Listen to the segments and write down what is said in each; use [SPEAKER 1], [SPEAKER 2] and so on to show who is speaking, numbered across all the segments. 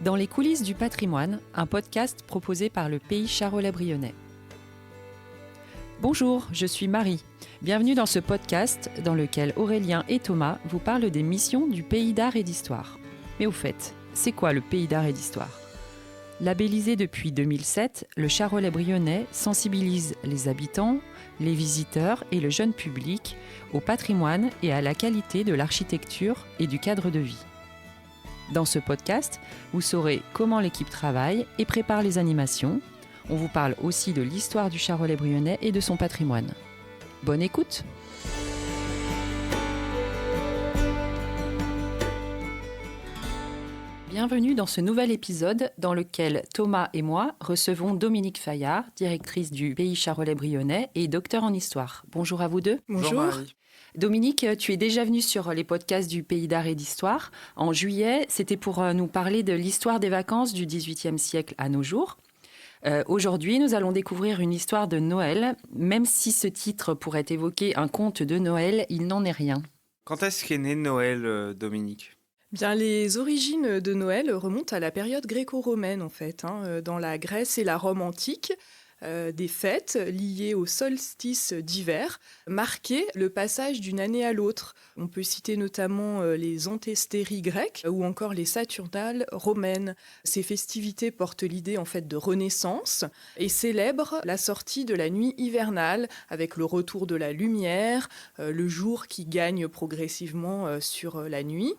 [SPEAKER 1] Dans les coulisses du patrimoine, un podcast proposé par le Pays Charolais-Brionnais. Bonjour, je suis Marie. Bienvenue dans ce podcast dans lequel Aurélien et Thomas vous parlent des missions du Pays d'Art et d'Histoire. Mais au fait, c'est quoi le Pays d'Art et d'Histoire ? Labellisé depuis 2007, le Charolais-Brionnais sensibilise les habitants, les visiteurs et le jeune public au patrimoine et à la qualité de l'architecture et du cadre de vie. Dans ce podcast, vous saurez comment l'équipe travaille et prépare les animations. On vous parle aussi de l'histoire du Charolais-Brionnais et de son patrimoine. Bonne écoute! Bienvenue dans ce nouvel épisode dans lequel Thomas et moi recevons Dominique Fayard, directrice du Pays Charolais-Brionnais et docteur en histoire. Bonjour à vous deux.
[SPEAKER 2] Bonjour Marie.
[SPEAKER 1] Dominique, tu es déjà venu sur les podcasts du Pays d'Art et d'Histoire. En juillet, c'était pour nous parler de l'histoire des vacances du XVIIIe siècle à nos jours. Aujourd'hui, nous allons découvrir une histoire de Noël. Même si ce titre pourrait évoquer un conte de Noël, il n'en est rien.
[SPEAKER 2] Quand est-ce qu'est né Noël, Dominique ?
[SPEAKER 3] Bien, les origines de Noël remontent à la période gréco-romaine, en fait, dans la Grèce et la Rome antique. Des fêtes liées au solstice d'hiver marquaient le passage d'une année à l'autre. On peut citer notamment les anthestéries grecques ou encore les saturnales romaines. Ces festivités portent l'idée en fait de renaissance et célèbrent la sortie de la nuit hivernale avec le retour de la lumière, le jour qui gagne progressivement sur la nuit.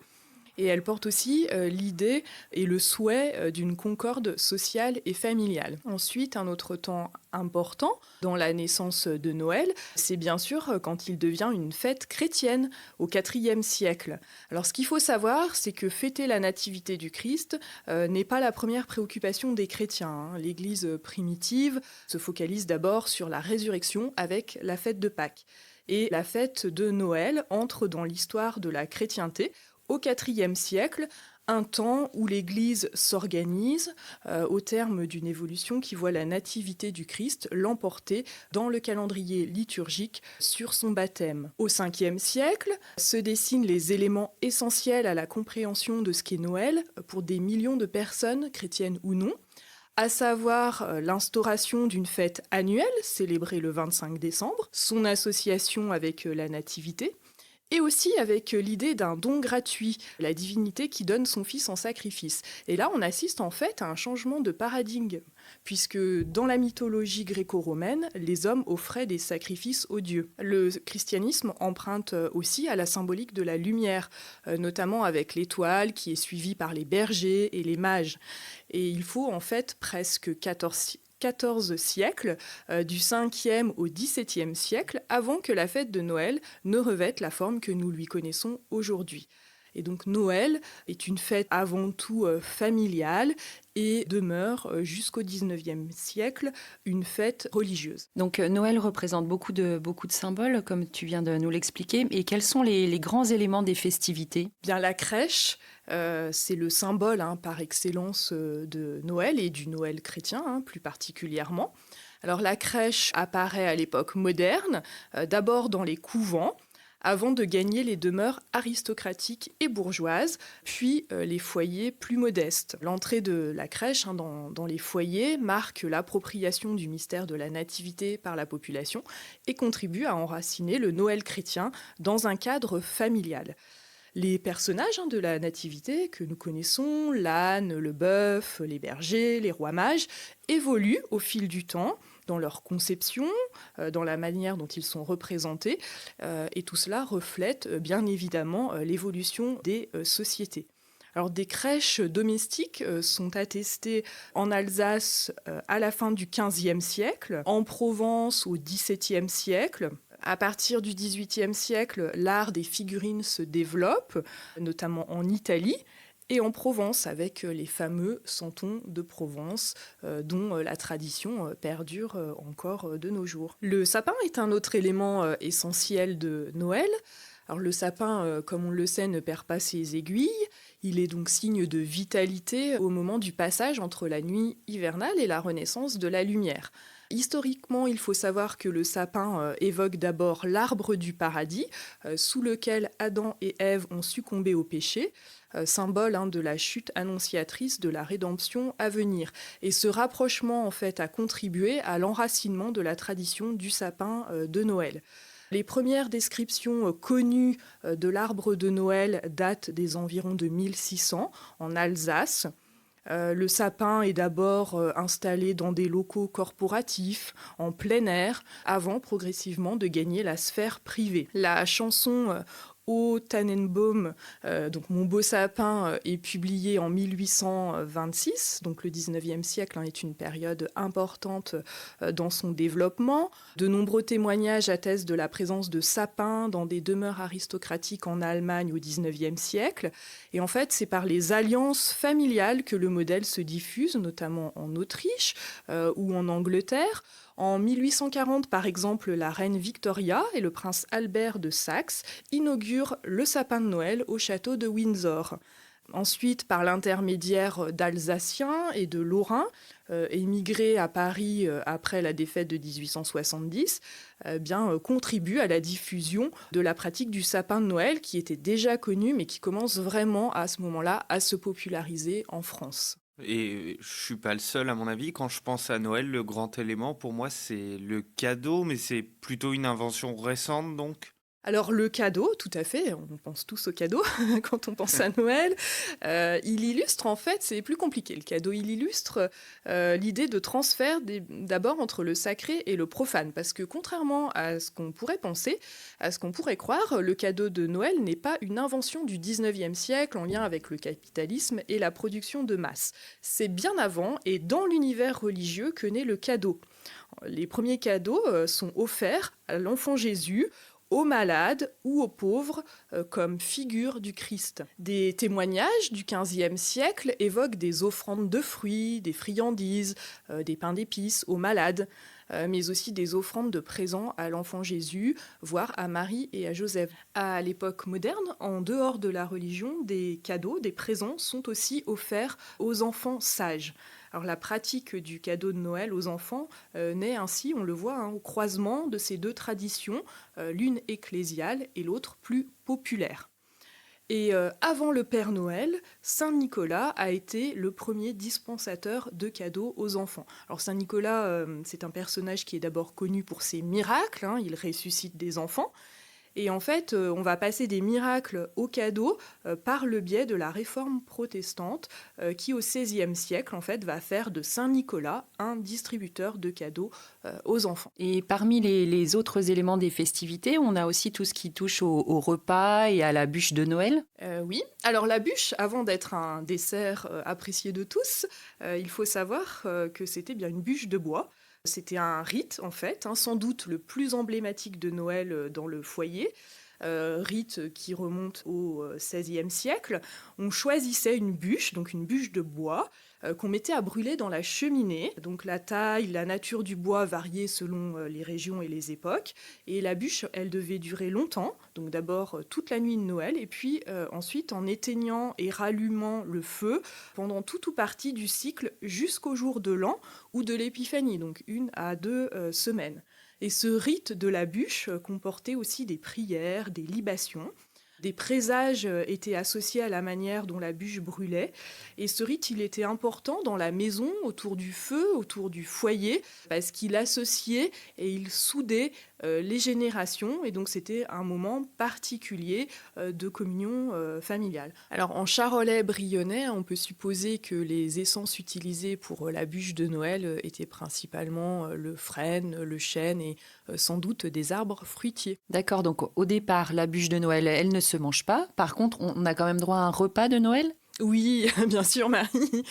[SPEAKER 3] Et elle porte aussi l'idée et le souhait d'une concorde sociale et familiale. Ensuite, un autre temps important dans la naissance de Noël, c'est bien sûr quand il devient une fête chrétienne au IVe siècle. Alors ce qu'il faut savoir, c'est que fêter la nativité du Christ n'est pas la première préoccupation des chrétiens. L'Église primitive se focalise d'abord sur la résurrection avec la fête de Pâques. Et la fête de Noël entre dans l'histoire de la chrétienté au IVe siècle, un temps où l'Église s'organise au terme d'une évolution qui voit la nativité du Christ l'emporter dans le calendrier liturgique sur son baptême. Au Ve siècle se dessinent les éléments essentiels à la compréhension de ce qu'est Noël pour des millions de personnes, chrétiennes ou non, à savoir l'instauration d'une fête annuelle, célébrée le 25 décembre, son association avec la nativité, et aussi avec l'idée d'un don gratuit, la divinité qui donne son fils en sacrifice. Et là, on assiste en fait à un changement de paradigme, puisque dans la mythologie gréco-romaine, les hommes offraient des sacrifices aux dieux. Le christianisme emprunte aussi à la symbolique de la lumière, notamment avec l'étoile qui est suivie par les bergers et les mages. Et il faut en fait presque 14 siècles, du 5e au XVIIe siècle, avant que la fête de Noël ne revête la forme que nous lui connaissons aujourd'hui. Et donc Noël est une fête avant tout familiale et demeure jusqu'au XIXe siècle une fête religieuse.
[SPEAKER 1] Donc Noël représente beaucoup de symboles, comme tu viens de nous l'expliquer. Et quels sont les grands éléments des festivités ?
[SPEAKER 3] Bien, la crèche, c'est le symbole par excellence de Noël et du Noël chrétien plus particulièrement. Alors la crèche apparaît à l'époque moderne, d'abord dans les couvents, avant de gagner les demeures aristocratiques et bourgeoises, puis les foyers plus modestes. L'entrée de la crèche dans les foyers marque l'appropriation du mystère de la nativité par la population et contribue à enraciner le Noël chrétien dans un cadre familial. Les personnages de la nativité que nous connaissons, l'âne, le bœuf, les bergers, les rois mages, évoluent au fil du temps dans leur conception, dans la manière dont ils sont représentés, et tout cela reflète bien évidemment l'évolution des sociétés. Alors, des crèches domestiques sont attestées en Alsace à la fin du XVe siècle, en Provence au XVIIe siècle. À partir du XVIIIe siècle, l'art des figurines se développe, notamment en Italie, et en Provence, avec les fameux santons de Provence, dont la tradition perdure encore de nos jours. Le sapin est un autre élément essentiel de Noël. Alors le sapin, comme on le sait, ne perd pas ses aiguilles. Il est donc signe de vitalité au moment du passage entre la nuit hivernale et la renaissance de la lumière. Historiquement, il faut savoir que le sapin évoque d'abord l'arbre du paradis, sous lequel Adam et Ève ont succombé au péché. symbole de la chute annonciatrice de la rédemption à venir. Et ce rapprochement, en fait, a contribué à l'enracinement de la tradition du sapin de Noël. Les premières descriptions connues de l'arbre de Noël datent des environs de 1600 en Alsace. Le sapin est d'abord installé dans des locaux corporatifs, en plein air, avant progressivement de gagner la sphère privée. La chanson Ô Tannenbaum, donc Mon beau sapin, est publiée en 1826, donc le 19e siècle est une période importante dans son développement. De nombreux témoignages attestent de la présence de sapins dans des demeures aristocratiques en Allemagne au 19e siècle. Et en fait, c'est par les alliances familiales que le modèle se diffuse, notamment en Autriche ou en Angleterre. En 1840, par exemple, la reine Victoria et le prince Albert de Saxe inaugurent le sapin de Noël au château de Windsor. Ensuite, par l'intermédiaire d'Alsaciens et de Lorrains, émigrés à Paris après la défaite de 1870, contribuent à la diffusion de la pratique du sapin de Noël qui était déjà connue mais qui commence vraiment à ce moment-là à se populariser en France.
[SPEAKER 2] Et je suis pas le seul, à mon avis. Quand je pense à Noël, le grand élément pour moi, c'est le cadeau, mais c'est plutôt une invention récente, donc.
[SPEAKER 3] Alors le cadeau, tout à fait, on pense tous au cadeau quand on pense à Noël. Il illustre, en fait, c'est plus compliqué. Le cadeau, il illustre l'idée de transfert d'abord entre le sacré et le profane. Parce que contrairement à ce qu'on pourrait penser, à ce qu'on pourrait croire, le cadeau de Noël n'est pas une invention du 19e siècle en lien avec le capitalisme et la production de masse. C'est bien avant et dans l'univers religieux que naît le cadeau. Les premiers cadeaux sont offerts à l'enfant Jésus, aux malades ou aux pauvres comme figure du Christ. Des témoignages du XVe siècle évoquent des offrandes de fruits, des friandises, des pains d'épices aux malades, mais aussi des offrandes de présents à l'enfant Jésus, voire à Marie et à Joseph. À l'époque moderne, en dehors de la religion, des cadeaux, des présents sont aussi offerts aux enfants sages. Alors la pratique du cadeau de Noël aux enfants naît ainsi, on le voit, au croisement de ces deux traditions, l'une ecclésiale et l'autre plus populaire. Et avant le Père Noël, Saint Nicolas a été le premier dispensateur de cadeaux aux enfants. Alors Saint Nicolas, c'est un personnage qui est d'abord connu pour ses miracles, il ressuscite des enfants. Et en fait, on va passer des miracles aux cadeaux par le biais de la réforme protestante qui, au XVIe siècle, en fait, va faire de Saint Nicolas un distributeur de cadeaux aux enfants.
[SPEAKER 1] Et parmi les autres éléments des festivités, on a aussi tout ce qui touche au repas et à la bûche de Noël.
[SPEAKER 3] Oui, alors la bûche, avant d'être un dessert apprécié de tous, il faut savoir que c'était bien une bûche de bois. C'était un rite, en fait, sans doute le plus emblématique de Noël dans le foyer. Rite qui remonte au XVIe siècle. On choisissait une bûche, donc une bûche de bois, qu'on mettait à brûler dans la cheminée. Donc la taille, la nature du bois variait selon les régions et les époques. Et la bûche, elle devait durer longtemps, donc d'abord toute la nuit de Noël, et puis ensuite en éteignant et rallumant le feu pendant tout ou partie du cycle jusqu'au jour de l'an ou de l'épiphanie, donc 1 à 2 semaines. Et ce rite de la bûche comportait aussi des prières, des libations. Des présages étaient associés à la manière dont la bûche brûlait. Et ce rite, il était important dans la maison, autour du feu, autour du foyer, parce qu'il associait et il soudait les générations. Et donc, c'était un moment particulier de communion familiale. Alors, en charolais brionnais, on peut supposer que les essences utilisées pour la bûche de Noël étaient principalement le frêne, le chêne et sans doute des arbres fruitiers.
[SPEAKER 1] D'accord, donc au départ, la bûche de Noël, elle ne se mange pas. Par contre, on a quand même droit à un repas de Noël ?
[SPEAKER 3] Oui, bien sûr, Marie.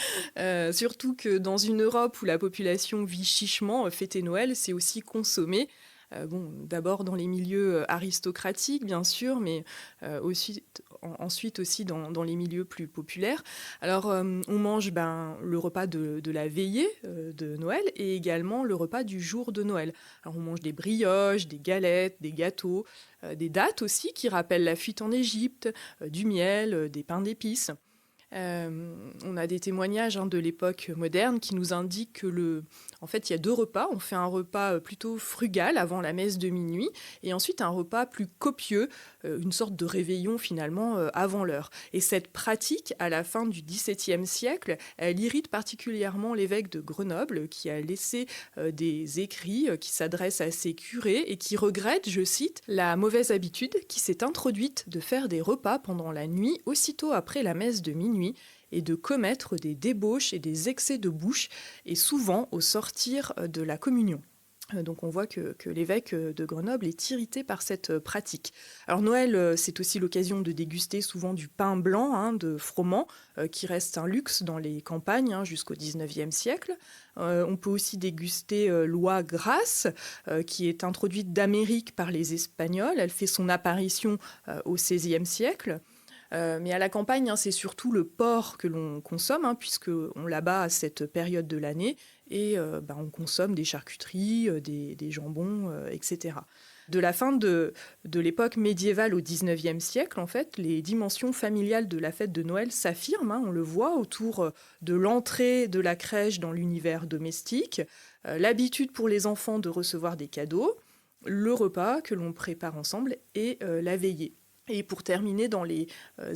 [SPEAKER 3] Surtout que dans une Europe où la population vit chichement, fêter Noël, c'est aussi consommer. D'abord dans les milieux aristocratiques, bien sûr, mais ensuite aussi dans les milieux plus populaires. Alors, on mange le repas de la veillée de Noël et également le repas du jour de Noël. Alors, on mange des brioches, des galettes, des gâteaux, des dattes aussi qui rappellent la fuite en Égypte, du miel, des pains d'épices. On a des témoignages de l'époque moderne qui nous indiquent que en fait, il y a 2 repas. On fait un repas plutôt frugal avant la messe de minuit et ensuite un repas plus copieux, une sorte de réveillon finalement avant l'heure. Et cette pratique, à la fin du XVIIe siècle, elle irrite particulièrement l'évêque de Grenoble qui a laissé des écrits qui s'adressent à ses curés et qui regrette, je cite, la mauvaise habitude qui s'est introduite de faire des repas pendant la nuit aussitôt après la messe de minuit et de commettre des débauches et des excès de bouche, et souvent au sortir de la communion. Donc on voit que l'évêque de Grenoble est irrité par cette pratique. Alors Noël, c'est aussi l'occasion de déguster souvent du pain blanc, de froment, qui reste un luxe dans les campagnes jusqu'au XIXe siècle. On peut aussi déguster l'oie grasse, qui est introduite d'Amérique par les Espagnols. Elle fait son apparition au XVIe siècle. Mais à la campagne, c'est surtout le porc que l'on consomme, puisqu'on l'abat à cette période de l'année, et on consomme des charcuteries, des jambons, etc. De la fin de l'époque médiévale au XIXe siècle, en fait, les dimensions familiales de la fête de Noël s'affirment, on le voit, autour de l'entrée de la crèche dans l'univers domestique, l'habitude pour les enfants de recevoir des cadeaux, le repas que l'on prépare ensemble et la veillée. Et pour terminer, dans les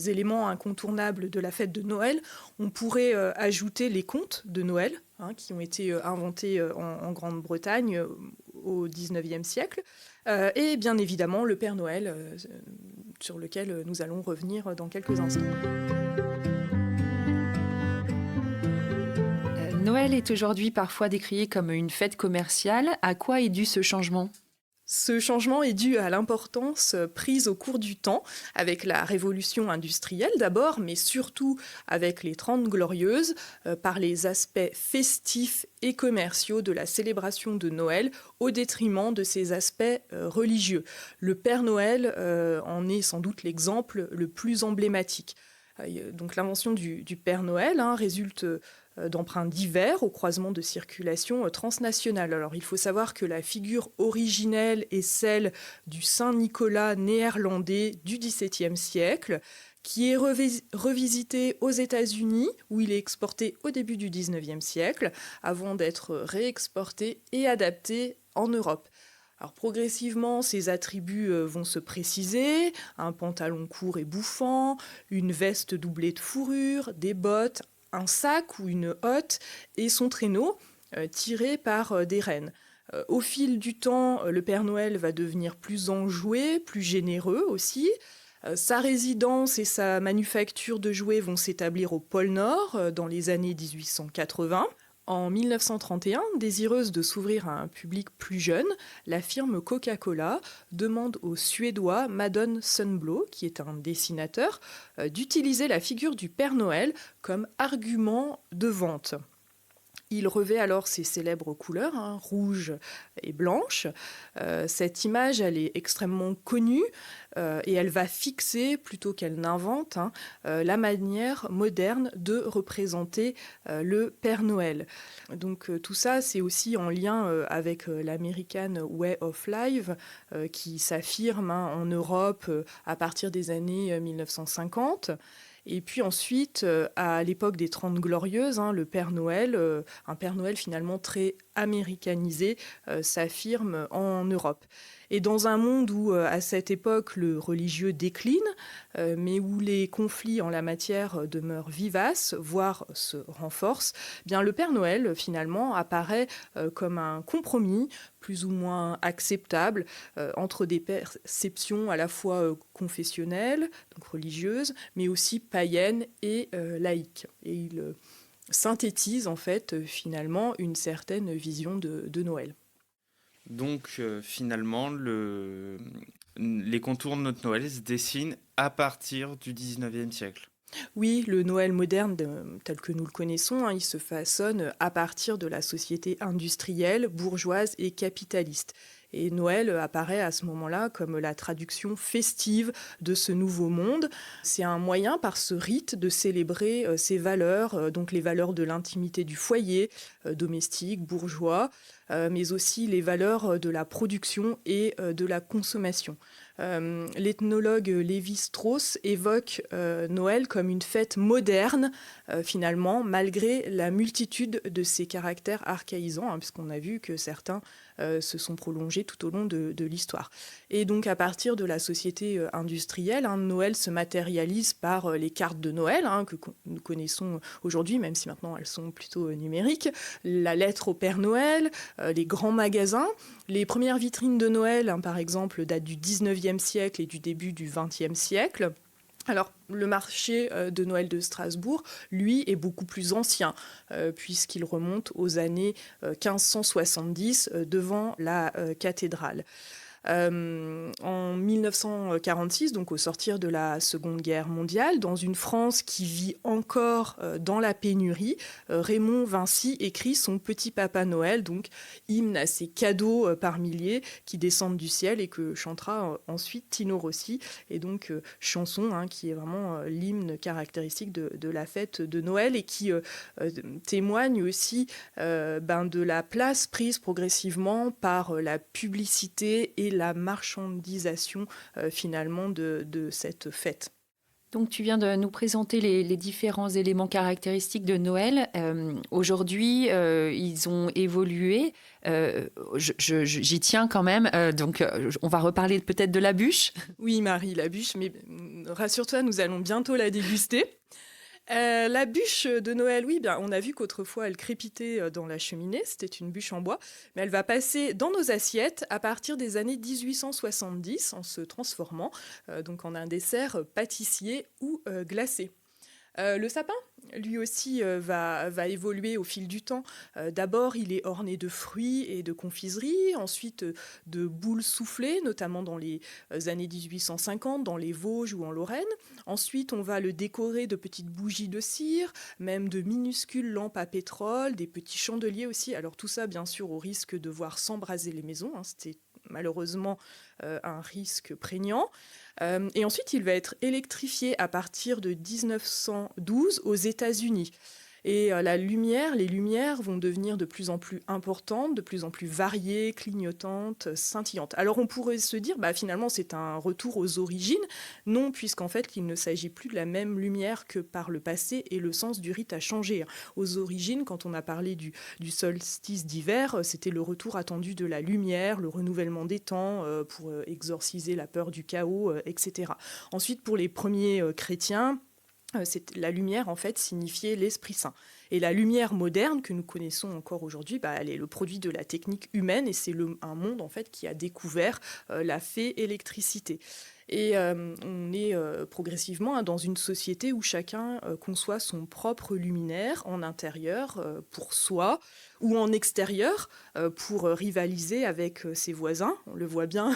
[SPEAKER 3] éléments incontournables de la fête de Noël, on pourrait ajouter les contes de Noël, qui ont été inventés en Grande-Bretagne au XIXe siècle, et bien évidemment le Père Noël, sur lequel nous allons revenir dans quelques instants.
[SPEAKER 1] Noël est aujourd'hui parfois décrié comme une fête commerciale. À quoi est dû ce changement ?
[SPEAKER 3] Ce changement est dû à l'importance prise au cours du temps, avec la révolution industrielle d'abord, mais surtout avec les 30 Glorieuses, par les aspects festifs et commerciaux de la célébration de Noël, au détriment de ses aspects religieux. Le Père Noël en est sans doute l'exemple le plus emblématique. Donc l'invention du Père Noël résulte d'emprunts divers au croisement de circulation transnationale. Alors il faut savoir que la figure originelle est celle du Saint Nicolas néerlandais du XVIIe siècle, qui est revisité aux États-Unis, où il est exporté au début du XIXe siècle, avant d'être réexporté et adapté en Europe. Alors progressivement, ces attributs vont se préciser, un pantalon court et bouffant, une veste doublée de fourrure, des bottes, un sac ou une hotte et son traîneau tiré par des rennes. Au fil du temps, le Père Noël va devenir plus enjoué, plus généreux aussi. Sa résidence et sa manufacture de jouets vont s'établir au pôle Nord dans les années 1880. En 1931, désireuse de s'ouvrir à un public plus jeune, la firme Coca-Cola demande au Suédois Madon Sundblom, qui est un dessinateur, d'utiliser la figure du Père Noël comme argument de vente. Il revêt alors ses célèbres couleurs, rouge et blanche. Cette image, elle est extrêmement connue et elle va fixer, plutôt qu'elle n'invente, la manière moderne de représenter le Père Noël. Donc tout ça, c'est aussi en lien avec l'American Way of Life qui s'affirme en Europe à partir des années 1950. Et puis ensuite, à l'époque des 30 Glorieuses, le Père Noël, un Père Noël finalement très américanisé, s'affirme en Europe. Et dans un monde où, à cette époque, le religieux décline, mais où les conflits en la matière demeurent vivaces, voire se renforcent, bien le Père Noël, finalement, apparaît comme un compromis plus ou moins acceptable entre des perceptions à la fois confessionnelles, donc religieuses, mais aussi païennes et laïques. Et il synthétise, en fait, finalement, une certaine vision de Noël.
[SPEAKER 2] Donc finalement, les contours de notre Noël se dessinent à partir du 19e siècle.
[SPEAKER 3] Oui, le Noël moderne tel que nous le connaissons, il se façonne à partir de la société industrielle, bourgeoise et capitaliste. Et Noël apparaît à ce moment-là comme la traduction festive de ce nouveau monde. C'est un moyen, par ce rite, de célébrer ces valeurs, donc les valeurs de l'intimité du foyer, domestique, bourgeois, mais aussi les valeurs de la production et de la consommation. L'ethnologue Lévi-Strauss évoque Noël comme une fête moderne, finalement, malgré la multitude de ses caractères archaïsants, puisqu'on a vu que certains se sont prolongés tout au long de l'histoire. Et donc, à partir de la société industrielle, Noël se matérialise par les cartes de Noël, que nous connaissons aujourd'hui, même si maintenant elles sont plutôt numériques, la lettre au Père Noël, les grands magasins. Les premières vitrines de Noël, par exemple, datent du 19e siècle et du début du 20e siècle. Alors, le marché de Noël de Strasbourg, lui, est beaucoup plus ancien, puisqu'il remonte aux années 1570 devant la cathédrale. En 1946, donc au sortir de la Seconde Guerre mondiale, dans une France qui vit encore dans la pénurie, Raymond Vinci écrit son Petit Papa Noël, donc hymne à ces cadeaux par milliers qui descendent du ciel et que chantera ensuite Tino Rossi, et donc chanson qui est vraiment l'hymne caractéristique de la fête de Noël et qui témoigne aussi de la place prise progressivement par la publicité et la marchandisation finalement de cette fête.
[SPEAKER 1] Donc tu viens de nous présenter les différents éléments caractéristiques de Noël. Aujourd'hui, ils ont évolué. J'y tiens quand même. Donc on va reparler peut-être de la bûche.
[SPEAKER 3] Oui Marie, la bûche, mais rassure-toi, nous allons bientôt la déguster. La bûche de Noël, oui, on a vu qu'autrefois elle crépitait dans la cheminée, c'était une bûche en bois, mais elle va passer dans nos assiettes à partir des années 1870 en se transformant donc en un dessert pâtissier ou glacé. Le sapin, lui aussi, va évoluer au fil du temps. D'abord, il est orné de fruits et de confiseries, ensuite de boules soufflées, notamment dans les années 1850, dans les Vosges ou en Lorraine. Ensuite, on va le décorer de petites bougies de cire, même de minuscules lampes à pétrole, des petits chandeliers aussi. Alors tout ça, bien sûr, au risque de voir s'embraser les maisons. C'était malheureusement un risque prégnant. Et ensuite, il va être électrifié à partir de 1912 aux États-Unis. Et les lumières vont devenir de plus en plus importantes, de plus en plus variées, clignotantes, scintillantes. Alors on pourrait se dire, finalement c'est un retour aux origines. Non, puisqu'en fait il ne s'agit plus de la même lumière que par le passé et le sens du rite a changé. Aux origines, quand on a parlé du solstice d'hiver, c'était le retour attendu de la lumière, le renouvellement des temps pour exorciser la peur du chaos, etc. Ensuite, pour les premiers chrétiens, la lumière, en fait, signifiait l'Esprit Saint. Et la lumière moderne que nous connaissons encore aujourd'hui, elle est le produit de la technique humaine et c'est un monde, en fait, qui a découvert la fée électricité. Et on est progressivement dans une société où chacun conçoit son propre luminaire en intérieur pour soi ou en extérieur pour rivaliser avec ses voisins. On le voit bien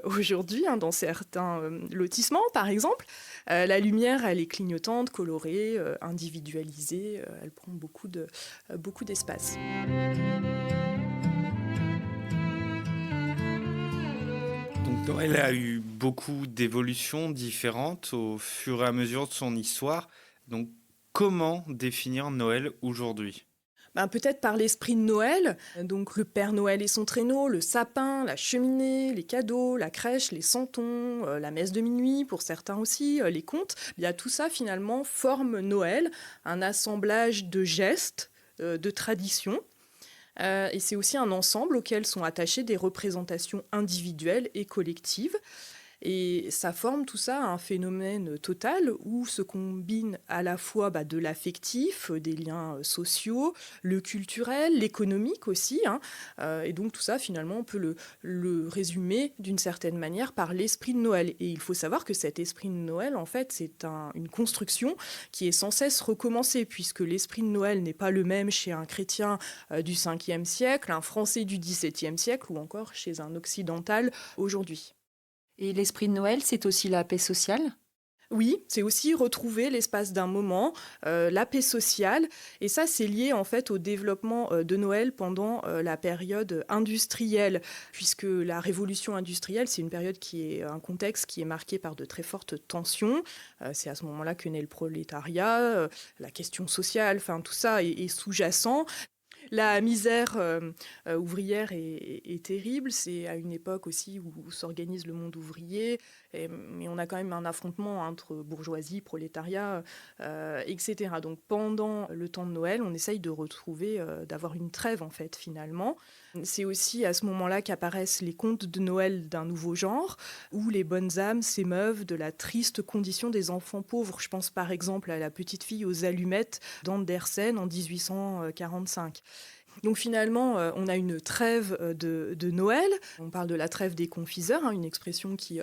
[SPEAKER 3] aujourd'hui dans certains lotissements, par exemple. La lumière, elle est clignotante, colorée, individualisée. Elle prend beaucoup d'espace.
[SPEAKER 2] Donc Noël a eu beaucoup d'évolutions différentes au fur et à mesure de son histoire. Donc comment définir Noël aujourd'hui ?
[SPEAKER 3] Peut-être par l'esprit de Noël, donc le Père Noël et son traîneau, le sapin, la cheminée, les cadeaux, la crèche, les santons, la messe de minuit pour certains aussi, les contes. Tout ça finalement forme Noël, un assemblage de gestes, de traditions. Et c'est aussi un ensemble auquel sont attachées des représentations individuelles et collectives. Et ça forme tout ça un phénomène total où se combine à la fois de l'affectif, des liens sociaux, le culturel, l'économique aussi. Et donc tout ça, finalement, on peut le résumer d'une certaine manière par l'esprit de Noël. Et il faut savoir que cet esprit de Noël, en fait, c'est une construction qui est sans cesse recommencée, puisque l'esprit de Noël n'est pas le même chez un chrétien du 5e siècle, un Français du 17e siècle ou encore chez un occidental aujourd'hui.
[SPEAKER 1] Et l'esprit de Noël, c'est aussi la paix sociale ?
[SPEAKER 3] Oui, c'est aussi retrouver l'espace d'un moment, la paix sociale. Et ça, c'est lié en fait au développement de Noël pendant la période industrielle, puisque la révolution industrielle, c'est une période un contexte qui est marqué par de très fortes tensions. C'est à ce moment-là que naît le prolétariat, la question sociale, tout ça est sous-jacent. La misère ouvrière est terrible. C'est à une époque aussi où s'organise le monde ouvrier. Mais on a quand même un affrontement entre bourgeoisie, prolétariat, etc. Donc pendant le temps de Noël, on essaye de retrouver, d'avoir une trêve en fait finalement. C'est aussi à ce moment-là qu'apparaissent les contes de Noël d'un nouveau genre, où les bonnes âmes s'émeuvent de la triste condition des enfants pauvres. Je pense par exemple à La petite fille aux allumettes d'Andersen en 1845. Donc finalement, on a une trêve de Noël. On parle de la trêve des confiseurs, une expression qui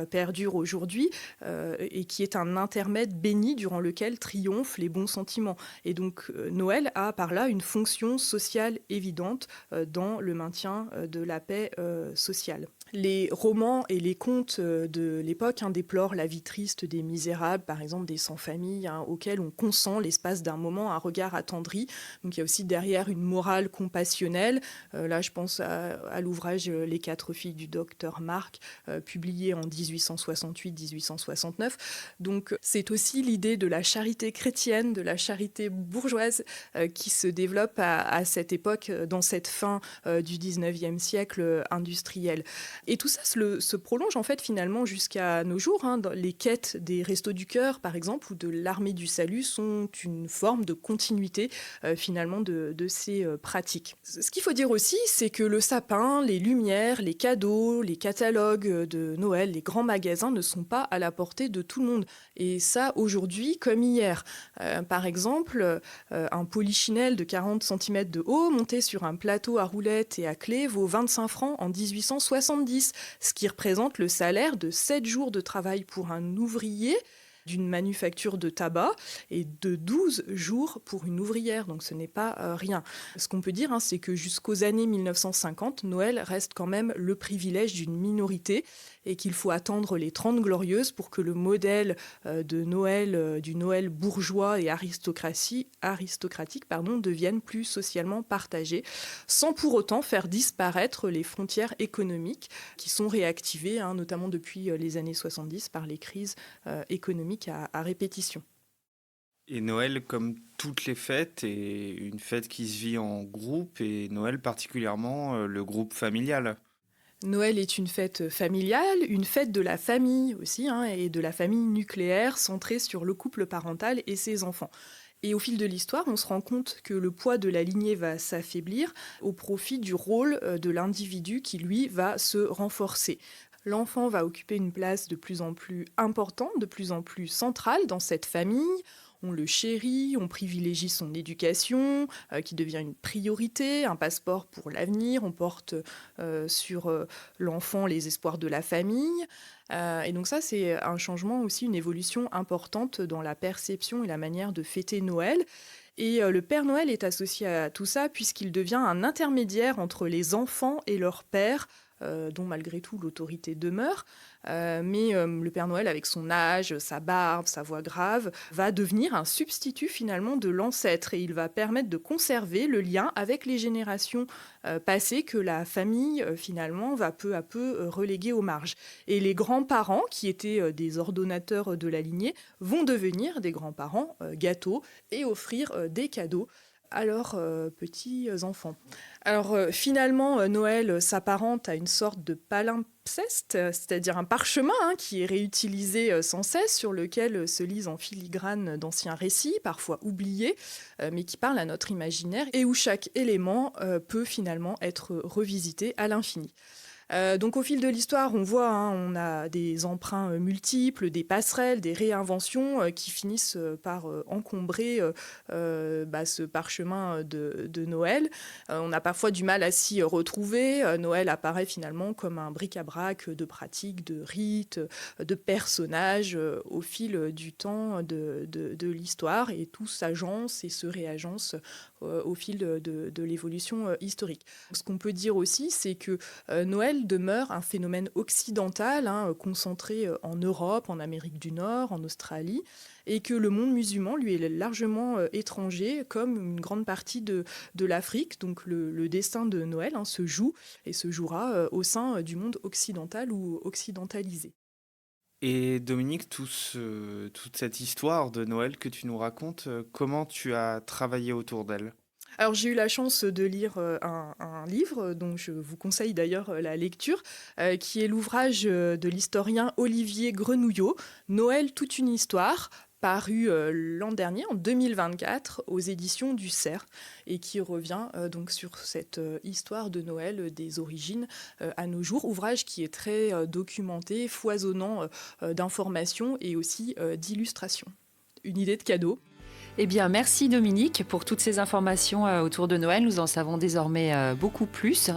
[SPEAKER 3] perdure aujourd'hui et qui est un intermède béni durant lequel triomphent les bons sentiments. Et donc Noël a par là une fonction sociale évidente dans le maintien de la paix sociale. Les romans et les contes de l'époque déplorent la vie triste des misérables, par exemple des sans-famille, auxquels on consent l'espace d'un moment un regard attendri. Donc il y a aussi derrière une morale compassionnelle. Là, je pense à l'ouvrage Les 4 filles du docteur Marc, publié en 1868-1869. Donc c'est aussi l'idée de la charité chrétienne, de la charité bourgeoise qui se développe à cette époque, dans cette fin du 19e siècle industriel. Et tout ça se prolonge en fait finalement jusqu'à nos jours. Les quêtes des Restos du Cœur, par exemple, ou de l'Armée du Salut sont une forme de continuité finalement de ces pratiques. Ce qu'il faut dire aussi, c'est que le sapin, les lumières, les cadeaux, les catalogues de Noël, les grands magasins ne sont pas à la portée de tout le monde. Et ça, aujourd'hui comme hier. Par exemple, un polichinelle de 40 cm de haut, monté sur un plateau à roulettes et à clé, vaut 25 francs en 1870, ce qui représente le salaire de 7 jours de travail pour un ouvrier d'une manufacture de tabac et de 12 jours pour une ouvrière, donc ce n'est pas rien. Ce qu'on peut dire, c'est que jusqu'aux années 1950, Noël reste quand même le privilège d'une minorité et qu'il faut attendre les 30 glorieuses pour que le modèle de Noël, du Noël bourgeois et aristocratique, devienne plus socialement partagé, sans pour autant faire disparaître les frontières économiques qui sont réactivées, notamment depuis les années 70 par les crises économiques à répétition.
[SPEAKER 2] Et Noël, comme toutes les fêtes, est une fête qui se vit en groupe, et Noël particulièrement le groupe familial.
[SPEAKER 3] Noël est une fête familiale, une fête de la famille aussi, et de la famille nucléaire centrée sur le couple parental et ses enfants. Et au fil de l'histoire, on se rend compte que le poids de la lignée va s'affaiblir au profit du rôle de l'individu qui, lui, va se renforcer. L'enfant va occuper une place de plus en plus importante, de plus en plus centrale dans cette famille. On le chérit, on privilégie son éducation, qui devient une priorité, un passeport pour l'avenir. On porte sur l'enfant les espoirs de la famille. Et donc ça, c'est un changement aussi, une évolution importante dans la perception et la manière de fêter Noël. Et le Père Noël est associé à tout ça puisqu'il devient un intermédiaire entre les enfants et leur père, dont malgré tout l'autorité demeure. Mais le Père Noël, avec son âge, sa barbe, sa voix grave, va devenir un substitut finalement de l'ancêtre et il va permettre de conserver le lien avec les générations passées que la famille finalement va peu à peu reléguer aux marges. Et les grands-parents, qui étaient des ordonnateurs de la lignée, vont devenir des grands-parents gâteaux et offrir des cadeaux à leurs petits-enfants. Alors finalement, Noël s'apparente à une sorte de palimpseste, c'est-à-dire un parchemin qui est réutilisé sans cesse, sur lequel se lisent en filigrane d'anciens récits, parfois oubliés, mais qui parlent à notre imaginaire, et où chaque élément peut finalement être revisité à l'infini. Donc au fil de l'histoire, on voit, on a des emprunts multiples, des passerelles, des réinventions qui finissent par encombrer ce parchemin de Noël. On a parfois du mal à s'y retrouver. Noël apparaît finalement comme un bric-à-brac de pratiques, de rites, de personnages au fil du temps de l'histoire, et tout s'agence et se réagence au fil de l'évolution historique. Ce qu'on peut dire aussi, c'est que Noël demeure un phénomène occidental, concentré en Europe, en Amérique du Nord, en Australie, et que le monde musulman lui est largement étranger, comme une grande partie de l'Afrique. Donc le destin de Noël se joue et se jouera au sein du monde occidental ou occidentalisé.
[SPEAKER 2] Et Dominique, toute cette histoire de Noël que tu nous racontes, comment tu as travaillé autour d'elle ?
[SPEAKER 3] Alors j'ai eu la chance de lire un livre dont je vous conseille d'ailleurs la lecture, qui est l'ouvrage de l'historien Olivier Grenouillot, Noël, toute une histoire, paru l'an dernier, en 2024, aux éditions du Cerf, et qui revient donc sur cette histoire de Noël des origines à nos jours. Ouvrage qui est très documenté, foisonnant d'informations et aussi d'illustrations. Une idée de cadeau.
[SPEAKER 1] Eh bien, merci Dominique pour toutes ces informations autour de Noël. Nous en savons désormais beaucoup plus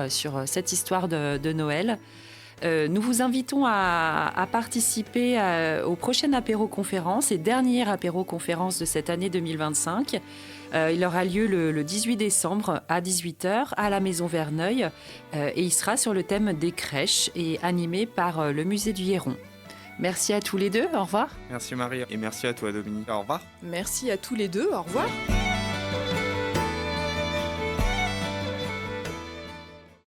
[SPEAKER 1] sur cette histoire de Noël. Nous vous invitons à participer au prochain apéro-conférence et dernier apéro-conférence de cette année 2025. Il aura lieu le 18 décembre à 18h à la Maison Verneuil et il sera sur le thème des crèches et animé par le Musée du Héron. Merci à tous les deux, au revoir.
[SPEAKER 2] Merci Marie et merci à toi Dominique. Au revoir.
[SPEAKER 3] Merci à tous les deux, au revoir.